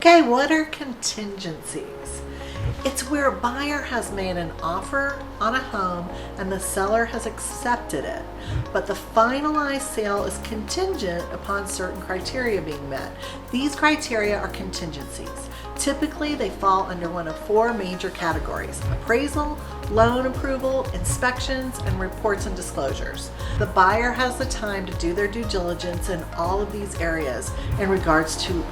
Okay, what are contingencies? It's where a buyer has made an offer on a home and the seller has accepted it, but the finalized sale is contingent upon certain criteria being met. These criteria are contingencies. Typically, they fall under one of four major categories: appraisal, loan approval, inspections, and reports and disclosures. The buyer has the time to do their due diligence in all of these areas. In regards to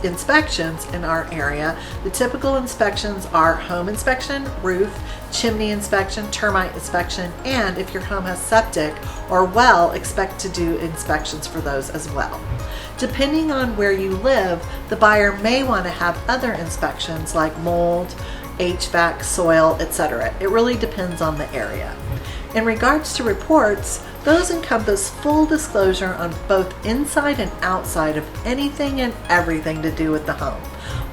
inspections in our area, the typical inspections are home inspection, roof, chimney inspection, termite inspection, and if your home has septic or well, expect to do inspections for those as well. Depending on where you live, the buyer may want to have other inspections like mold, HVAC, soil, etc. It really depends on the area. In regards to reports, those encompass full disclosure on both inside and outside of anything and everything to do with the home.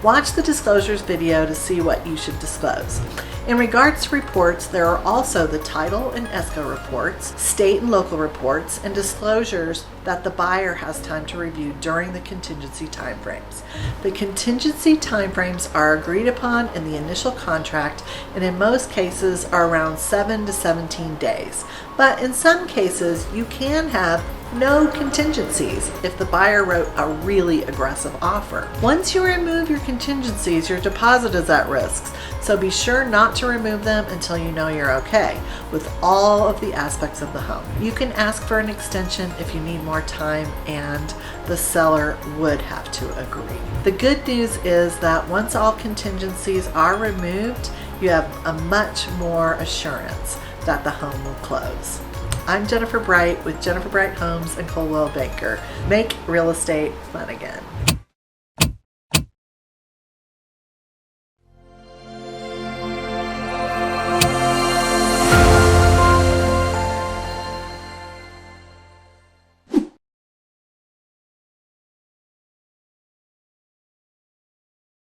Watch the disclosures video to see what you should disclose. In regards to reports, there are also the title and ESCO reports, state and local reports, and disclosures that the buyer has time to review during the contingency timeframes. The contingency timeframes are agreed upon in the initial contract and in most cases are around 7 to 17 days. But in some cases, you can have no contingencies if the buyer wrote a really aggressive offer. Once you remove your contingencies, your deposit is at risk, so be sure not to remove them until you know you're okay with all of the aspects of the home. You can ask for an extension if you need more time, and the seller would have to agree. The good news is that once all contingencies are removed, you have a much more assurance that the home will close. I'm Jennifer Bright with Jennifer Bright Homes and Coldwell Banker. Make real estate fun again.